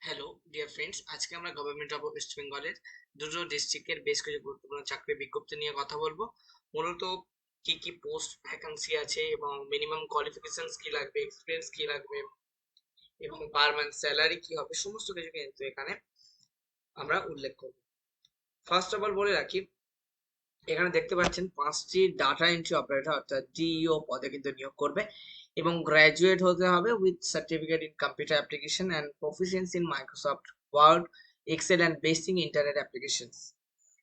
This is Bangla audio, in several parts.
হ্যালো ডিয়ার ফ্রেন্ডস, আজকে আমরা গভর্নমেন্ট অফ ওয়েস্ট বেঙ্গলের দুটো ডিস্ট্রিক্টের বেশ কিছু গুরুত্বপূর্ণ চাকরির বিজ্ঞপ্তি নিয়ে কথা বলবো। মূলত কি কি পোস্ট ভ্যাকান্সি আছে এবং মিনিমাম কোয়ালিফিকেশনস কি লাগবে, এক্সপিরিয়েন্স কি লাগবে এবং পার মান্থ স্যালারি কি হবে, সমস্ত কিছু কিন্তু এখানে আমরা উল্লেখ করব। ফার্স্ট অফ অল বলে রাখি, এখানে দেখতে পাচ্ছেন 5টি ডাটা এন্ট্রি অপারেটর অর্থাৎ ডিইও পদে কিন্তু নিয়োগ করবে এবং গ্র্যাজুয়েট হতে হবে with certificate in computer application and proficiency in Microsoft Word, Excel and basic internet applications.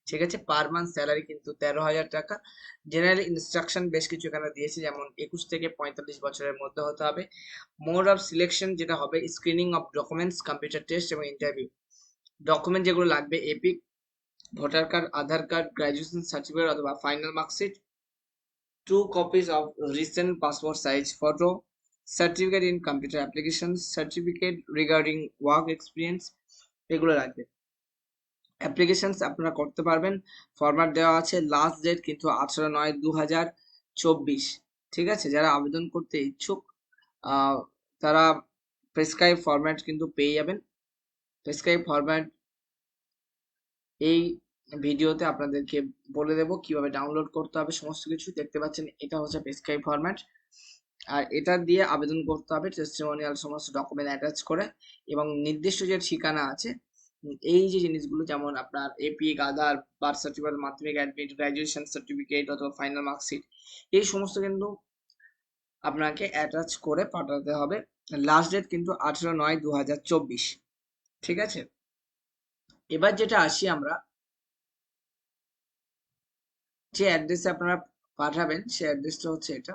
ঠিক আছে, পার মান্থ স্যালারি কিন্তু 13,000 টাকা। জেনারেল ইনস্ট্রাকশন বেশ কিছু এখানে দিয়েছে, যেমন 21 থেকে 45 বছরের মধ্যে হতে হবে। মোড অফ সিলেকশন যেটা হবে screening of documents, computer test এবং ইন্টারভিউ। ডকুমেন্ট যেগুলো লাগবে এপিক, ভোটার কার্ড, আধার কার্ড, গ্রাজুয়েশন সার্টিফিকেট অথবা final marksheet, 2 copies of recent passport size photo, certificate in computer applications, certificate regarding work experience, এগুলো লাগবে। অ্যাপ্লিকেশনস আপনারা করতে পারবেন, ফরম্যাট দেওয়া আছে, লাস্ট ডেট কিন্তু 18/9/2024। ঠিক আছে, যারা আবেদন করতে ইচ্ছুক তারা প্রেসক্রাইব ফরম্যাট কিন্তু পেয়ে যাবেন। প্রেসক্রাইব ফরম্যাট এই ভিডিওতে আপনাদেরকে বলে দেবো কিভাবে ডাউনলোড করতে হবে, সমস্ত কিছু দেখতে পাচ্ছেন। এটা হচ্ছে প্রেসক্রাইব ফরম্যাট, আর এটা দিয়ে আবেদন করতে হবে টেস্টিমোনিয়াল সমস্ত ডকুমেন্ট অ্যাটাচ করে এবং নির্দিষ্ট যে ঠিকানা আছে, এই যে জিনিসগুলো যেমন আপনার এপিক, আধার, বার্থ সার্টিফিকেট, মাধ্যমিক অ্যাডমিট, গ্রাজুয়েশন সার্টিফিকেট অথবা ফাইনাল মার্কশিট, এই সমস্ত কিন্তু আপনাকে অ্যাটাচ করে পাঠাতে হবে। লাস্ট ডেট কিন্তু 18/9/2024। ঠিক আছে, এবার যেটা আসি আমরা, যে অ্যাড্রেসে আপনারা পাঠাবেন সেই অ্যাড্রেসটা হচ্ছে এটা।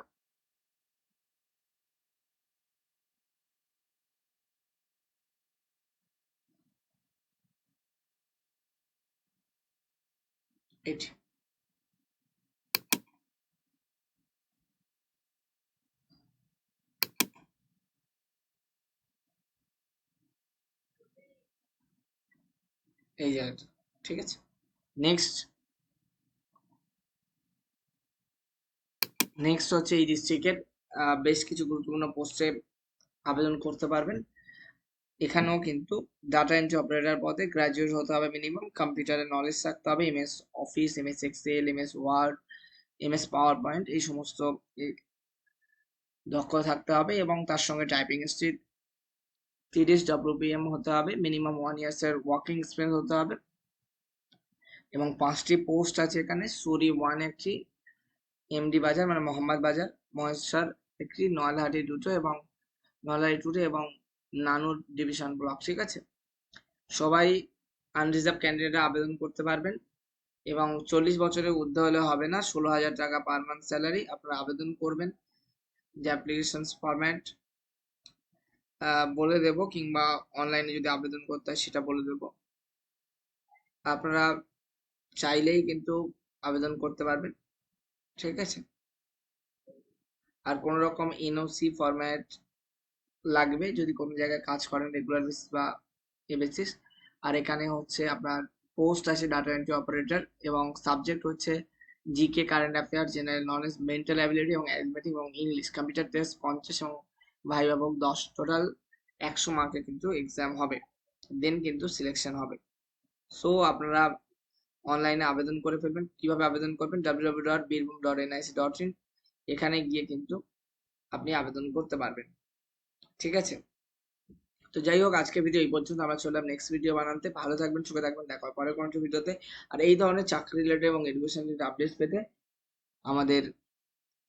এটি এই জায়গাটা। ঠিক আছে, নেক্সট নেক্সট হচ্ছে এই ডিস্ট্রিক্টের বেশ কিছু গুরুত্বপূর্ণ পোস্টে আবেদন করতে পারবেন। এখানেও কিন্তু ডাটা এন্ট্রি অপারেটর পদে গ্রাজুয়েট হতে হবে, মিনিমাম কম্পিউটারের নলেজ থাকতে হবে, MS Office, MS Excel, MS Word, MS PowerPoint, এই সমস্ত দক্ষ থাকতে হবে এবং তার সঙ্গে টাইপিং স্পিড 30 ডব্লিউপিএম হতে হবে, মিনিমাম 1 ইয়ার্স এর ওয়ার্কিং এক্সপিরিয়েন্স হতে হবে এবং 5টি পোস্ট আছে এখানে। সুরি 1 একটি, এমডি বাজার মানে মোহাম্মদ বাজার, মহেশ্বর একটি, নয়লাহাটি দুটো এবং নয়লাহাটি টুটে এবং নানুর ডিভিশন ব্লক। ঠিক আছে, সবাই আনরিজার্ভ ক্যান্ডিডেটরা আবেদন করতে পারবেন এবং 40 বছরের ঊর্ধ্বে হলে হবে না। 16,000 টাকা পার মান্থ স্যালারি। আপনারা আবেদন করবেন, যে অ্যাপ্লিকেশন ফরম্যাট বলে দেব, কিংবা অনলাইনে যদি আবেদন করতে হয় সেটা বলে দেব। আপনারা চাইলেই কিন্তু আবেদন করতে পারবেন। ঠিক আছে, আর কোনো রকম এনওসি ফরম্যাট লাগবে যদি কোনো জায়গায় কাজ করেন রেগুলার বেসিস বা এ বেসিস। আর এখানে হচ্ছে আপনার পোস্ট আছে ডাটা এন্ট্রি অপারেটর এবং সাবজেক্ট হচ্ছে GK, current affair, general knowledge, mental ability এবং অ্যারিথমেটিক এবং ইংলিশ। কম্পিউটার টেস্ট 50 এবং ভাইভা ভোগ 10, টোটাল 100 মার্কের কিন্তু এক্সাম হবে, দেন কিন্তু সিলেকশন হবে। সো আপনারা অনলাইনে আবেদন করে ফেলবেন। কিভাবে আবেদন করবেন? www.birbhum.nic.in, এখানে গিয়ে কিন্তু আপনি আবেদন করতে পারবেন। ঠিক আছে, তো যাই হোক, আজকে ভিডিও এই পর্যন্ত। আমরা চললাম নেক্সট ভিডিও বানাতে। ভালো থাকবেন, সুখে থাকবেন, দেখা হবে পরের কোনো ভিডিওতে। আর এই ধরনের চাকরি রিলেটেড এবং এডুকেশন রিলেটেড আপডেটস পেতে আমাদের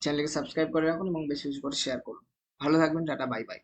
চ্যানেলকে সাবস্ক্রাইব করে রাখুন এবং বেশি বেশি করে শেয়ার করুন। ভালো থাকবেন, টাটা, বাই বাই।